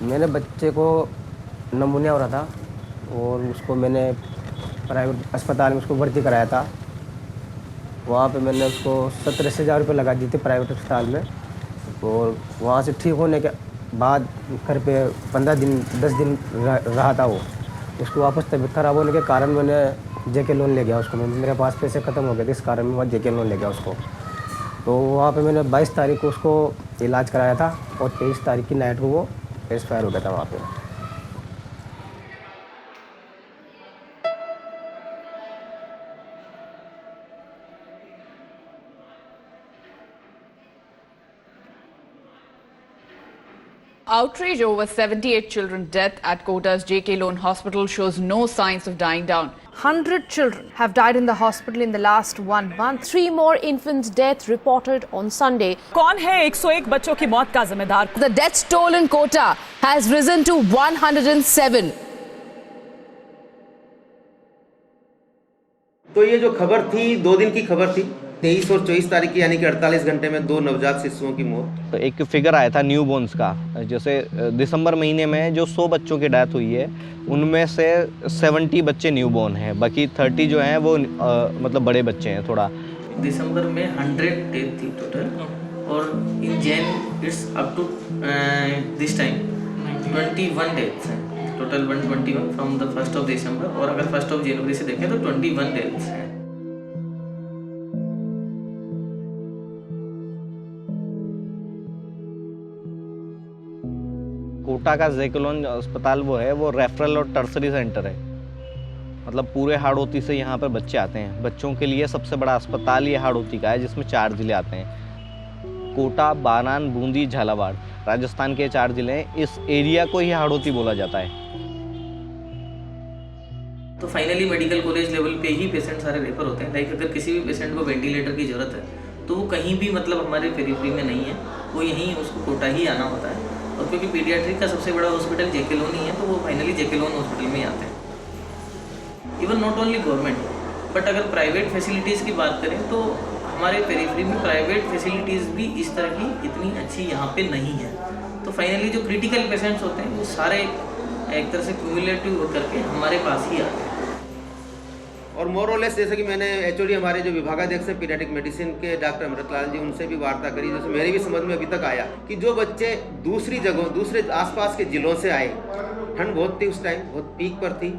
मेरे बच्चे को नमूनिया हो रहा था और उसको मैंने प्राइवेट अस्पताल में उसको भर्ती कराया था। वहाँ पे मैंने उसको 70,000 रुपये लगा दिए थे प्राइवेट अस्पताल में। और वहाँ से ठीक होने के बाद घर पे 15 दिन 10 दिन रहा था वो। उसको वापस तबीयत ख़राब होने के कारण मैंने जेके लोन ले गया उसको। मेरे पास पैसे ख़त्म हो गए थे, इस कारण मैं जेके लोन ले गया उसको। तो वहाँ पे मैंने 22 तारीख को उसको इलाज कराया था और 23 तारीख की नाइट को वो एक्सपायर हो गया था वहाँ पे। Outrage over 78 children death at Kota's JK Lone Hospital shows no signs of dying down. 100 children have died in the hospital in the last 1 month. 3 more infants' death reported on Sunday. कौन है 101 बच्चों की मौत का जिम्मेदार? The death toll in Kota has risen to 107. तो ये जो खबर थी 2 दिन की खबर थी, 23 और 24 तारीख की, यानी कि 48 घंटे में 2 नवजात शिशुओं की मौत। तो एक फिगर आया था न्यू बोर्न्स का, जैसे दिसंबर महीने में जो 100 बच्चों की डेथ हुई है उनमें से 70 बच्चे न्यू बोर्न हैं, बाकी 30 जो हैं वो मतलब बड़े बच्चे हैं थोड़ा। दिसंबर में 100 डेथ थी टोटल और in Jan it's up to this time 21 deaths हैं total, 121 from the 1st of December. और अगर 1st ऑफ जनवरी से देखें तो 21 डेथ्स हैं। कोटा का जेके लोन अस्पताल वो है, वो रेफरल और टर्सरी सेंटर है, मतलब पूरे हाड़ौती से यहाँ पर बच्चे आते हैं। बच्चों के लिए सबसे बड़ा अस्पताल ये हाड़ौती का है, जिसमें 4 ज़िले आते हैं, कोटा, बानान, बूंदी, झालावाड़। राजस्थान के 4 ज़िले हैं। इस एरिया को ही हाड़ौती बोला जाता है। तो फाइनली मेडिकल कॉलेज लेवल पे ही पेशेंट सारे रेफर होते हैं। लाइक अगर किसी भी पेशेंट को वेंटिलेटर की ज़रूरत है तो वो कहीं भी मतलब हमारे पेरिफेरी में नहीं है, वो यहीं उसको कोटा ही आना होता है। और क्योंकि पीडियाट्रिक का सबसे बड़ा हॉस्पिटल जेके लोन ही है, तो वो फाइनली जेके लोन हॉस्पिटल में ही आते हैं। Even not only government, but अगर प्राइवेट फैसिलिटीज़ की बात करें तो हमारे पेरिफेरी में प्राइवेट फैसिलिटीज़ भी इस तरह की इतनी अच्छी यहाँ पे नहीं है। तो फाइनली जो क्रिटिकल पेशेंट्स होते हैं वो सारे एक तरह से क्यूमुलेटिव होकर के हमारे पास ही आते हैं। और मोरलेस जैसे कि मैंने एचओडी हमारे जो विभागाध्यक्ष हैं पीडियाट्रिक मेडिसिन के डॉक्टर अमृतलाल जी, उनसे भी वार्ता करी, जैसे मेरी भी समझ में अभी तक आया कि जो बच्चे दूसरी जगहों, दूसरे आसपास के ज़िलों से आए, ठंड बहुत थी उस टाइम, बहुत पीक पर थी,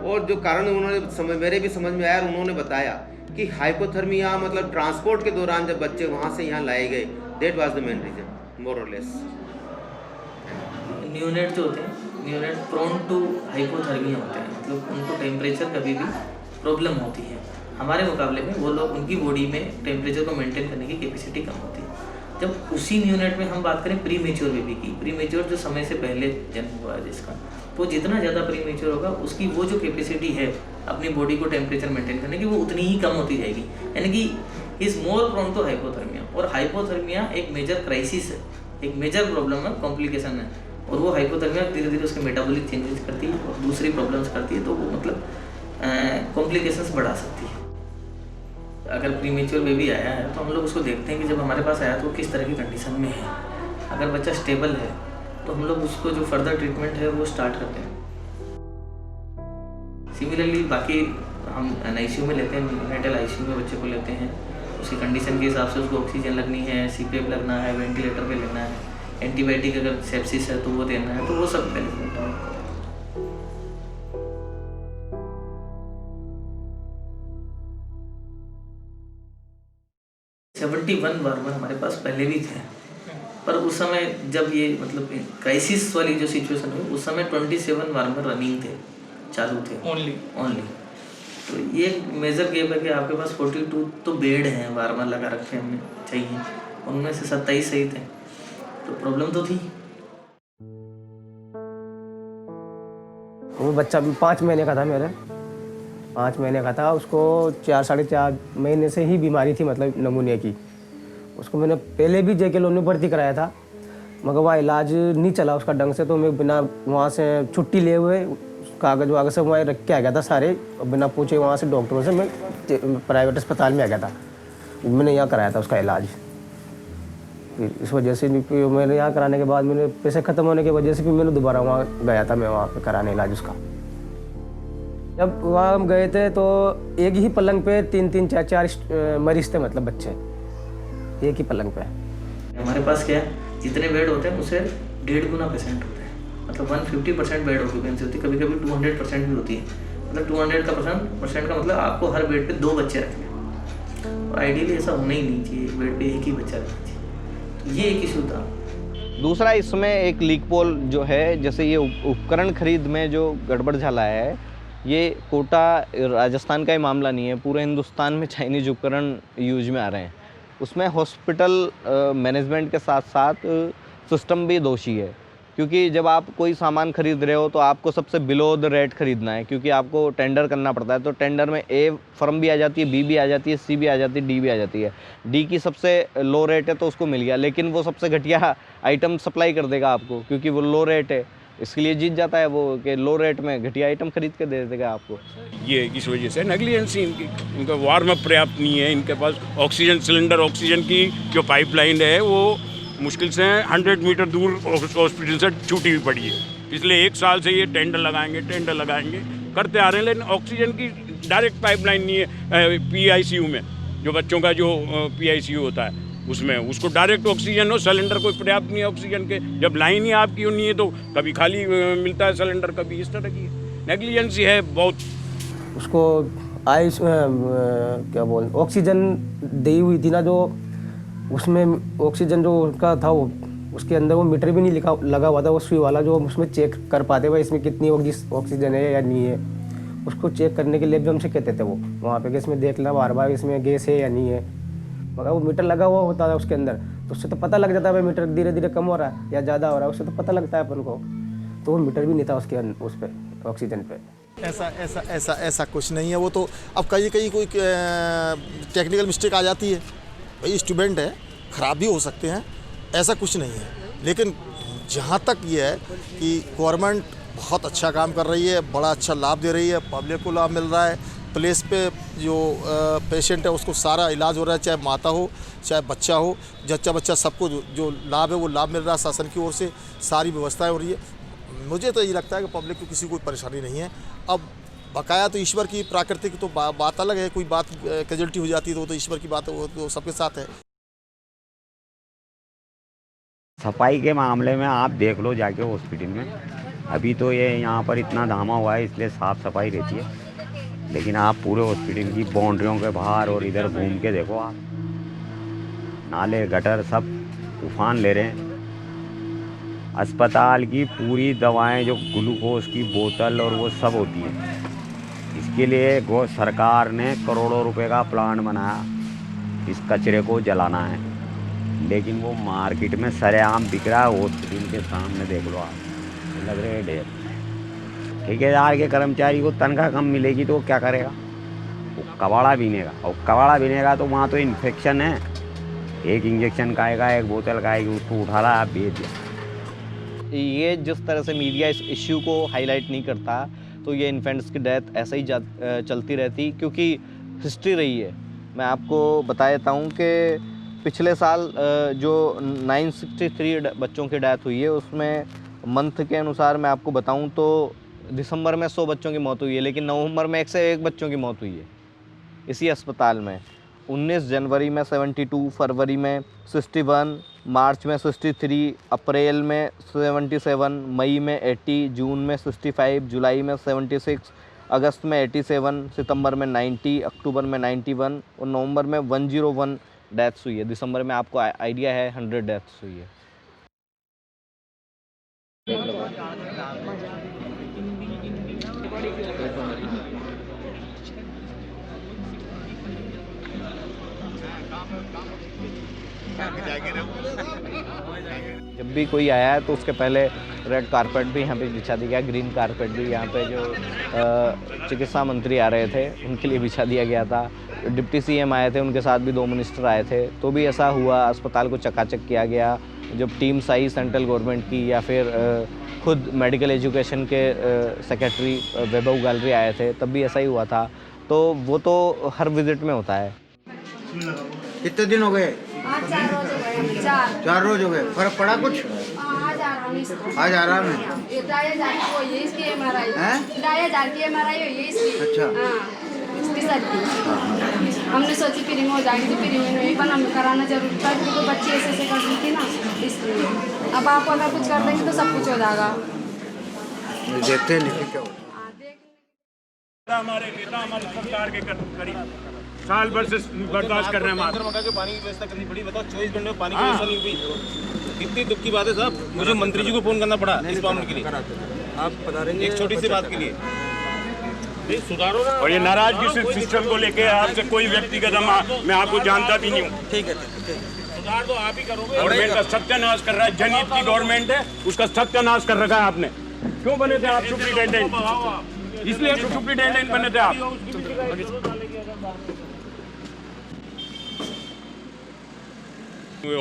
और जो कारण उन्होंने मेरे भी समझ में आया, और उन्होंने बताया कि हाइपोथर्मिया मतलब ट्रांसपोर्ट के दौरान जब बच्चे वहाँ से यहाँ लाए गए, that was the main reason मोरलेस। न्यूनेट जो होते हैं, न्यूनेट प्रोन टू हाइपोथर्मिया होते हैं, मतलब उनको टेम्परेचर कभी भी प्रॉब्लम होती है। हमारे मुकाबले में वो लोग, उनकी बॉडी में टेम्परेचर को मेंटेन करने की कैपेसिटी कम होती है। जब उसी न्यूनेट में हम बात करें प्री मेच्योर बेबी की, प्री मेच्योर जो समय से पहले जन्म हुआ है जिसका, तो जितना ज़्यादा प्री मेच्योर होगा उसकी वो जो कैपेसिटी है अपनी बॉडी को टेम्परेचर मेंटेन करने की, वो उतनी ही कम होती जाएगी, यानी कि is more prone to hypothermia. और हाइपोथर्मिया एक मेजर क्राइसिस है, एक मेजर प्रॉब्लम है, कॉम्प्लिकेशन है, और वो हाइपोथर्मिया धीरे धीरे उसके मेटाबॉलिक चेंजेस करती है और दूसरी प्रॉब्लम्स करती है, तो वो मतलब कॉम्प्लिकेशंस बढ़ा सकती है। अगर प्रीमेच्योर बेबी आया है तो हम लोग उसको देखते हैं कि जब हमारे पास आया तो किस तरह की कंडीशन में है। अगर बच्चा स्टेबल है तो हम लोग उसको जो फर्दर ट्रीटमेंट है वो स्टार्ट करते हैं। सिमिलरली बाकी हम NICU में लेते हैं, नेटल ICU में बच्चे को लेते हैं, उसकी कंडीशन के हिसाब से उसको ऑक्सीजन लगनी है, CPAP लगना है, वेंटिलेटर पे लेना है, एंटीबायोटिक अगर सेप्सिस है तो वो देना है, तो वो सब बेनिफिट है। 71 वार्मर हमारे पास पहले भी थे, पर उस समय जब ये मतलब क्राइसिस वाली जो सिचुएशन हुई उस समय 27 वार्मर रनिंग थे, चालू थे ओनली। तो ये मेजर गेप है कि आपके पास 42 तो बेड हैं, वार्मर लगा रखे हमने चाहिए, उनमें से 27 सही थे, तो प्रॉब्लम तो थी। वो बच्चा भी 5 महीने का था, मेरे 5 महीने का था। उसको 4 साढ़े 4 महीने से ही बीमारी थी, मतलब नमूनिया की। उसको मैंने पहले भी जेके लोन में भर्ती कराया था, मगर वह इलाज नहीं चला उसका ढंग से, तो मैं बिना वहाँ से छुट्टी लिए हुए कागज़ वागज से वहाँ रख के आ गया था सारे, और बिना पूछे वहाँ से डॉक्टरों से मैं प्राइवेट अस्पताल में आ गया था। मैंने यहाँ कराया था उसका इलाज। फिर इस वजह से भी मैंने यहाँ कराने के बाद मैंने पैसे ख़त्म होने की वजह से भी मैंने दोबारा वहाँ गया था, मैं वहाँ पे कराने इलाज उसका। जब वहाँ हम गए थे तो एक ही पलंग पे 3-3, 4-4 मरीज थे, मतलब बच्चे एक ही पलंग पे। हमारे पास क्या है, जितने बेड होते हैं उससे 1.5 गुना पेशेंट होते हैं, मतलब 150% बेड ऑक्यूपेंसी होती है, कभी कभी 200% भी होती है। मतलब 200 का परसेंट का मतलब आपको हर बेड पे 2 बच्चे रखने हैं। तो आइडियली ऐसा होना ही नहीं चाहिए, बेड पे एक ही बच्चा रखना चाहिए। तो ये एक इशू था। दूसरा इसमें एक लीक पोल जो है, जैसे ये उपकरण खरीद में जो गड़बड़ झाला है, ये कोटा राजस्थान का ही मामला नहीं है, पूरे हिंदुस्तान में चाइनीज उपकरण यूज में आ रहे हैं। उसमें हॉस्पिटल मैनेजमेंट के साथ साथ सिस्टम भी दोषी है, क्योंकि जब आप कोई सामान खरीद रहे हो तो आपको सबसे बिलो द रेट खरीदना है, क्योंकि आपको टेंडर करना पड़ता है। तो टेंडर में ए फर्म भी आ जाती है, बी भी आ जाती है, सी भी आ जाती है, डी भी आ जाती है। डी की सबसे लो रेट है तो उसको मिल गया, लेकिन वो सबसे घटिया आइटम सप्लाई कर देगा आपको, क्योंकि वो लो रेट है, इसके लिए जीत जाता है वो कि लो रेट में घटिया आइटम खरीद के दे देगा आपको। ये इस वजह से नेग्लिजेंसी इनकी, इनका वार्म अप पर्याप्त नहीं है, इनके पास ऑक्सीजन सिलेंडर, ऑक्सीजन की जो पाइपलाइन है वो मुश्किल से 100 मीटर दूर हॉस्पिटल से छूटी हुई पड़ी है। पिछले 1 साल से ये टेंडर लगाएंगे करते आ रहे हैं, लेकिन ऑक्सीजन की डायरेक्ट पाइपलाइन नहीं है। PICU में जो बच्चों का जो PICU होता है उसमें उसको डायरेक्ट ऑक्सीजन हो, सिलेंडर कोई पर्याप्त नहीं है ऑक्सीजन के। जब लाइन ही आपकी नहीं है तो कभी खाली मिलता है सिलेंडर, कभी इस तरह की नेग्लिजेंसी है बहुत। उसको आइस क्या बोल ऑक्सीजन दी हुई थी ना, जो उसमें ऑक्सीजन जो उनका था वो उसके अंदर वो मीटर भी नहीं लगा हुआ था, वो सुई वाला जो उसमें चेक कर पाते भाई इसमें कितनी ऑक्सीजन है या नहीं है। उसको चेक करने के लिए भी हमसे कहते थे वो वहाँ पे कि इसमें देख लेना बार बार इसमें गैस है या नहीं है, मगर वो मीटर लगा हुआ होता है उसके अंदर, तो उससे तो पता लग जाता है भाई मीटर धीरे धीरे कम हो रहा है या ज़्यादा हो रहा है, उससे तो पता लगता है अपन को। तो वो मीटर भी नहीं था उसके उस पर ऑक्सीजन पे। ऐसा कुछ नहीं है। वो तो अब कहीं कोई टेक्निकल मिस्टेक आ जाती है, भाई स्टूडेंट है, ख़राब भी हो सकते हैं, ऐसा कुछ नहीं है। लेकिन जहाँ तक ये है कि गवर्नमेंट बहुत अच्छा काम कर रही है, बड़ा अच्छा लाभ दे रही है, पब्लिक को लाभ मिल रहा है, प्लेस पे जो पेशेंट है उसको सारा इलाज हो रहा है, चाहे माता हो चाहे बच्चा हो, जच्चा बच्चा सबको जो लाभ है वो लाभ मिल रहा है। शासन की ओर से सारी व्यवस्थाएं हो रही है। मुझे तो ये लगता है कि पब्लिक को किसी कोई परेशानी नहीं है। अब बकाया तो ईश्वर की प्राकृतिक तो बात अलग है, कोई बात कैजुअलिटी हो जाती है तो वो तो ईश्वर की बात है, वो तो सबके साथ है। सफाई के मामले में आप देख लो जाके हॉस्पिटल में, अभी तो ये यहाँ पर इतना धामा हुआ है इसलिए साफ़ सफाई रहती है, लेकिन आप पूरे हॉस्पिटल की बाउंड्रियों के बाहर और इधर घूम के देखो, आप नाले गटर सब तूफान ले रहे हैं। अस्पताल की पूरी दवाएं जो ग्लूकोज की बोतल और वो सब होती हैं, इसके लिए सरकार ने करोड़ों रुपए का प्लांट बनाया इस कचरे को जलाना है, लेकिन वो मार्केट में सरेआम बिक रहा है। हॉस्पिटल के सामने देख लो आप, लग रहे हैं ढेर। ठेकेदार के कर्मचारी को तनख्वाह कम मिलेगी तो वो क्या करेगा, वो कबाड़ा बीनेगा, और कबाड़ा बीनेगा तो वहाँ तो इन्फेक्शन है, एक इंजेक्शन खाएगा, एक बोतल खाएगी, उसको उठा रहा बेच दिया। ये जिस तरह से मीडिया इस इश्यू को हाईलाइट नहीं करता तो ये इन्फेंट्स की डेथ ऐसे ही चलती रहती, क्योंकि हिस्ट्री रही है। मैं आपको बता देता हूँ कि पिछले साल जो 963 बच्चों की डेथ हुई है, उसमें मंथ के अनुसार मैं आपको बताऊँ तो दिसंबर में 100 बच्चों की मौत हुई है, लेकिन नवंबर में 101 बच्चों की मौत हुई है इसी अस्पताल में। 19 जनवरी में 72, फरवरी में 61, मार्च में 63, अप्रैल में 77, मई में 80, जून में 65, जुलाई में 76, अगस्त में 87, सितंबर में 90, अक्टूबर में 91 और नवंबर में 101 डेथ्स हुई है। दिसंबर में आपको आइडिया है 100 डेथ्स हुई है। जब भी कोई आया है तो उसके पहले रेड कारपेट भी यहाँ पे बिछा दिया गया, ग्रीन कारपेट भी यहाँ पे जो चिकित्सा मंत्री आ रहे थे उनके लिए बिछा दिया गया था। डिप्टी CM आए थे, उनके साथ भी 2 मिनिस्टर आए थे, तो भी ऐसा हुआ। अस्पताल को चकाचक किया गया। जब टीम्स आई सेंट्रल गवर्नमेंट की या फिर खुद मेडिकल एजुकेशन के सेक्रेटरी वैभव गैलरी आए थे, तब भी ऐसा ही हुआ था। तो वो तो हर विजिट में होता है। कितने दिन हो गए? 4 रोज हो गए। 4 रोज हो गए। फर्क पड़ा कुछ? आज आराम है। आज आराम है। 2,000 की हुई है इसकी MRI। हैं? 2,000 की MRI हुई है इसकी। अच्छा। हाँ, इसकी सर की। हमने सोची फ्री में हो जाएगी, तो फ्री में नहीं, पर हमें कराना जरूरी था क्योंकि बच्ची ऐसे कर रही थी ना, इसलिए। अब आप अगर कुछ कर देंगे तो सब कुछ हो जाएगा। देखते हैं लेकिन क्या होता है। हमारे नेता हमारी सरकार के करीब साल भर से बर्दाश्त कर रहे हैं। पानी की व्यवस्था करनी पड़ी। बताओ 24 घंटे में पानी की व्यवस्था नहीं हुई। कितनी दुख की बात है साहब। मुझे मंत्री जी को फोन करना पड़ा इस मामले के लिए। आप बता रहे हैं एक छोटी सी बात के लिए सुधारो ना। और ये नाराजगी सिस्टम को लेके आपसे कोई व्यक्तिगत मैं आपको जानता भी नहीं हूँ। ठीक है, सुधार तो आप ही करोगे। गवर्नमेंट का सत्यानाश कर रहा है। जनहित की गवर्नमेंट है, उसका सत्यानाश कर रखा है आपने। क्यों बने थे आप सुप्रिटेंडेंट? इसलिए सुप्रिटेंडेंट बने थे आप।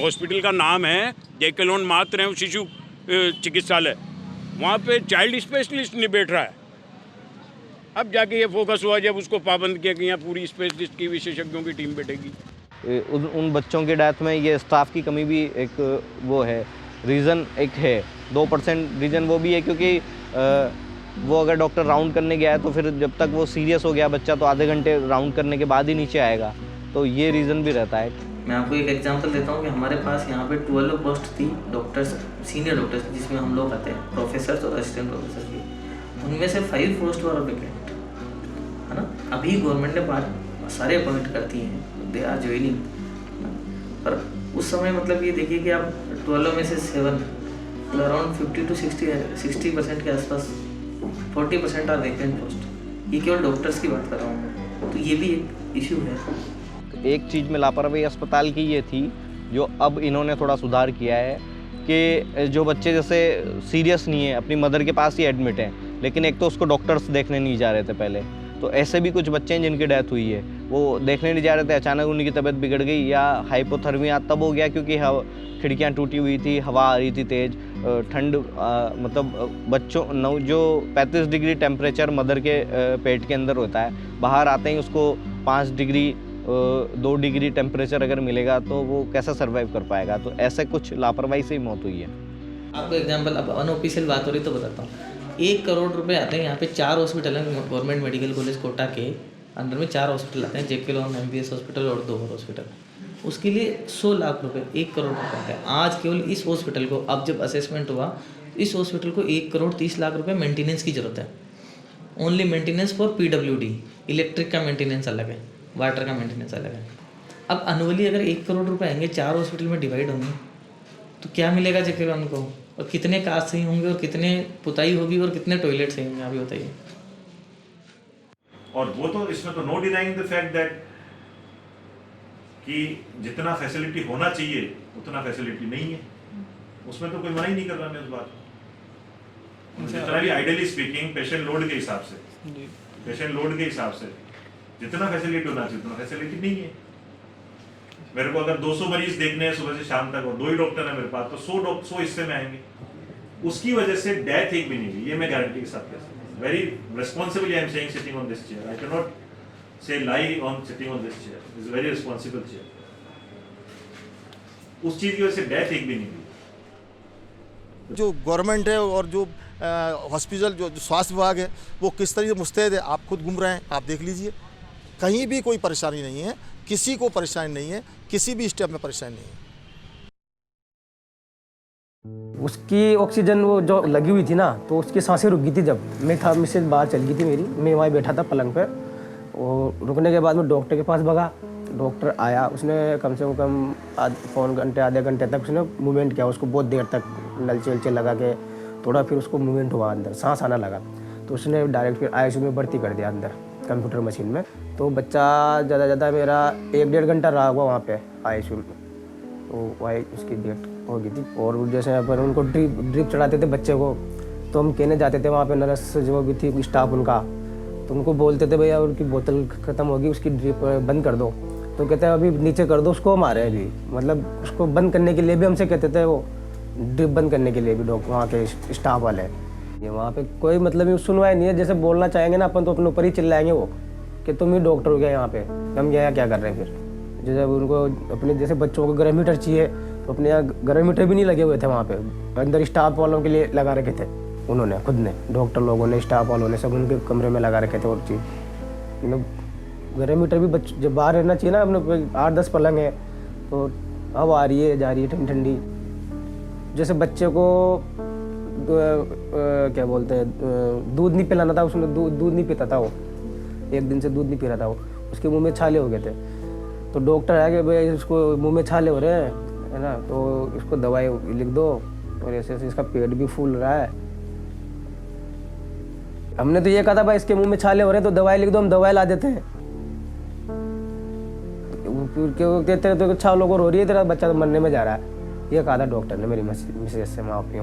हॉस्पिटल का नाम है जेके लोन मातृ एवं शिशु चिकित्सालय। वहाँ पे चाइल्ड स्पेशलिस्ट नहीं बैठ रहा है। अब जाके ये फोकस हुआ जब उसको पाबंद किया कि यहाँ पूरी स्पेशलिस्ट की विशेषज्ञों की टीम बैठेगी। उन बच्चों के डेथ में ये स्टाफ की कमी भी एक वो है, रीज़न एक है। 2% रीज़न वो भी है क्योंकि वो अगर डॉक्टर राउंड करने गया है तो फिर जब तक वो सीरियस हो गया बच्चा तो आधे घंटे राउंड करने के बाद ही नीचे आएगा, तो ये रीज़न भी रहता है। मैं आपको एक एग्जांपल देता हूँ कि हमारे पास यहाँ पे 12 पोस्ट थी डॉक्टर्स, सीनियर डॉक्टर्स, जिसमें हम लोग आते हैं प्रोफेसर और असिस्टेंट प्रोफेसर की। उनमें से 5 पोस्ट वर वेकेंट है ना। अभी गवर्नमेंट ने सारे अपॉइंट करती हैं, दे आर ज्वाइनिंग। पर उस समय मतलब ये देखिए कि आप 12 में से 7 अराउंड 50 to 60% के आसपास 40% आर वेकेंट पोस्ट। ये केवल डॉक्टर्स की बात कर रहा हूँ मैं, तो ये भी एक इशू है। एक चीज़ में लापरवाही अस्पताल की ये थी जो अब इन्होंने थोड़ा सुधार किया है कि जो बच्चे जैसे सीरियस नहीं है अपनी मदर के पास ही एडमिट हैं, लेकिन एक तो उसको डॉक्टर्स देखने नहीं जा रहे थे पहले, तो ऐसे भी कुछ बच्चे हैं जिनकी डेथ हुई है, वो देखने नहीं जा रहे थे, अचानक उनकी तबीयत बिगड़ गई या हाइपोथर्मिया तब हो गया क्योंकि खिड़कियाँ टूटी हुई थी, हवा आ रही थी तेज़, ठंड मतलब बच्चों जो 35 डिग्री टेम्परेचर मदर के पेट के अंदर होता है, बाहर आते ही उसको 5 डिग्री 2 डिग्री टेम्परेचर अगर मिलेगा तो वो कैसा सर्वाइव कर पाएगा। तो ऐसे कुछ लापरवाही से ही मौत हुई है। आपको एग्जांपल अब अनऑफिशियल बात हो रही तो बताता हूँ। 1 करोड़ रुपए आते हैं यहाँ पे। 4 हॉस्पिटल हैं गवर्नमेंट मेडिकल कॉलेज कोटा के अंदर में। 4 हॉस्पिटल आते हैं, जेके लोन MBS हॉस्पिटल और 2 और हॉस्पिटल। उसके लिए 100 लाख रुपए, 1 करोड़ रुपए आते हैं। आज केवल इस हॉस्पिटल को, अब जब असेसमेंट हुआ, इस हॉस्पिटल को 1 करोड़ 30 लाख रुपए मेंटेनेंस की जरूरत है। Only maintenance for PWD। Electric का मेंटेनेंस अलग है, वाटर का मेंटेनेंस अलग है। अब एनुअली अगर 1 करोड़ रुपए आएंगे, 4 हॉस्पिटल में डिवाइड होंगे, तो क्या मिलेगा जेके लोन को? और कितने कास्ट सही होंगे और कितने पुताई होगी और कितने टॉयलेट सही होंगे, आप ही बताइए। और वो तो इसमें तो no denying the fact that कि जितना फैसिलिटी होना चाहिए उतना फैसिलिटी नहीं है, उसमें तो कोई मना ही नहीं कर रहा। मैं उस बात जितना भी आइडियली स्पीकिंग पेशेंट लोड के हिसाब से जितना फैसिलिटी होना चाहिए उतना फैसिलिटी नहीं है। मेरे को अगर 200 मरीज देखने हैं सुबह से शाम तक और 2 ही डॉक्टर हैं मेरे पास, तो 100 हिस्से में आएंगे। उसकी वजह से डेथ एक भी नहीं हुई, ये मैं गारंटी के साथ कह सकता हूँ। Very responsibly I am saying sitting on this chair. I can not say lie on sitting on this chair. Is very responsible chair. उस चीज की वजह से डेथ एक भी नहीं हुई। जो गवर्नमेंट है और जो हॉस्पिटल जो स्वास्थ्य विभाग है वो किस तरीके से मुस्तैद है, आप खुद घूम रहे हैं, आप देख लीजिए। कहीं भी कोई परेशानी नहीं है, किसी को परेशानी नहीं है, किसी भी स्टेप में परेशानी नहीं है। उसकी ऑक्सीजन वो जो लगी हुई थी ना, तो उसकी सांसें रुक गई थी। जब मैं था, मिसेज बाहर चल गई थी मेरी, मैं वहीं बैठा था पलंग पे। वो रुकने के बाद मैं डॉक्टर के पास भगा। डॉक्टर आया, उसने कम से कम आधे घंटे तक उसने मूवमेंट किया, उसको बहुत देर तक नलचे लगा के थोड़ा, फिर उसको मूवमेंट हुआ, अंदर सांस आना लगा, तो उसने डायरेक्ट फिर ICU में भर्ती कर दिया अंदर कंप्यूटर मशीन में। तो बच्चा ज़्यादा मेरा 1-1.5 घंटा रहा हुआ वहाँ पे ICU में, तो वही उसकी डेथ हो गई थी। और जैसे अपन उनको ड्रिप चढ़ाते थे बच्चे को, तो हम कहने जाते थे वहाँ पे नर्स जो भी थी स्टाफ उनका, तो उनको बोलते थे भैया उनकी बोतल ख़त्म होगी, उसकी ड्रिप बंद कर दो। तो कहते हैं अभी नीचे कर दो उसको, मारे अभी, मतलब उसको बंद करने के लिए भी हमसे कहते थे, वो ड्रिप बंद करने के लिए भी डॉक्टर वहाँ के स्टाफ वाले। ये वहाँ पे कोई मतलब सुनवाई नहीं है। जैसे बोलना चाहेंगे ना अपन तो अपने ऊपर ही चिल्लाएंगे वो कि तुम ही डॉक्टर हो गया यहाँ पे, हम यहाँ क्या कर रहे हैं फिर। जब उनको अपने जैसे बच्चों को गर्म हीटर चाहिए तो अपने यहाँ गर्म हीटर भी नहीं लगे हुए थे वहाँ पे, अंदर स्टाफ वालों के लिए लगा रखे थे उन्होंने, खुद ने, डॉक्टर लोगों ने, स्टाफ वालों ने, सब उनके कमरे में लगा रखे थे। और चीज़ मतलब गर्म हीटर भी जब बाहर रहना चाहिए ना, अपने 8-10 पलंग है तो हवा आ रही है जा रही है ठंडी ठंडी। जैसे बच्चे को क्या बोलते हैं, दूध नहीं पिलाना था, उसने दूध नहीं पीता था वो, 1 दिन से दूध नहीं पी रहा था वो, उसके मुंह में छाले हो गए थे। तो डॉक्टर है कि भाई इसको मुंह में छाले हो रहे हैं, है ना, तो इसको दवाई लिख दो, और ऐसे ऐसे इसका पेट भी फूल रहा है। हमने तो ये कहा था भाई इसके मुंह में छाले हो रहे हैं तो दवाई लिख दो, हम दवाई ला देते हैं। कहते हैं तो छालों को रो रही है, तेरा बच्चा तो मरने में जा रहा है, ये कहा था डॉक्टर ने मेरी मिसेज से वहाँ पे।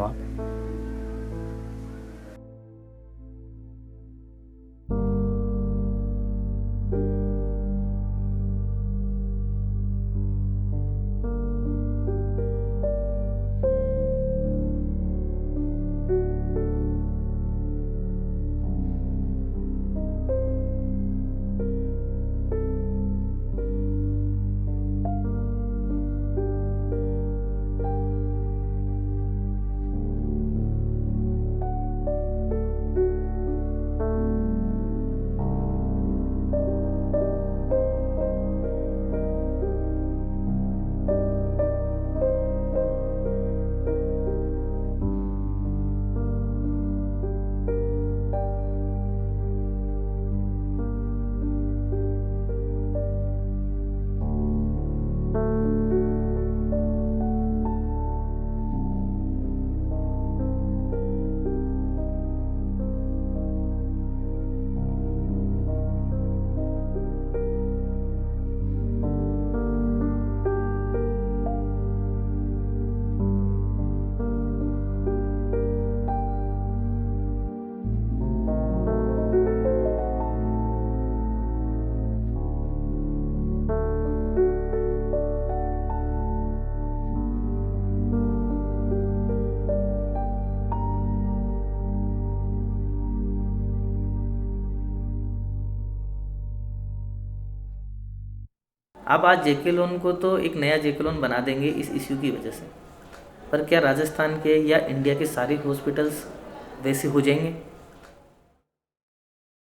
अब आज जेके लोन को तो एक नया जेके लोन बना देंगे इस इश्यू की वजह से, पर क्या राजस्थान के या इंडिया के सारे हॉस्पिटल्स वैसे हो जाएंगे?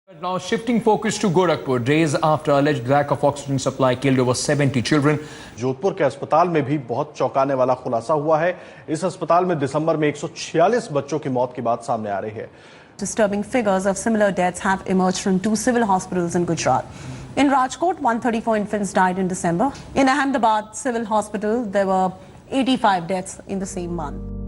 Now shifting focus to Gorakhpur, days after alleged lack of oxygen supply killed over 70 children. Jodhpur के अस्पताल में भी बहुत चौंकाने वाला खुलासा हुआ है। इस अस्पताल में दिसंबर में 146 बच्चों की मौत की बात सामने आ रही है। Disturbing figures of similar deaths have emerged from 2 civil hospitals in Gujarat. In Rajkot, 134 infants died in December. In Ahmedabad Civil Hospital, there were 85 deaths in the same month.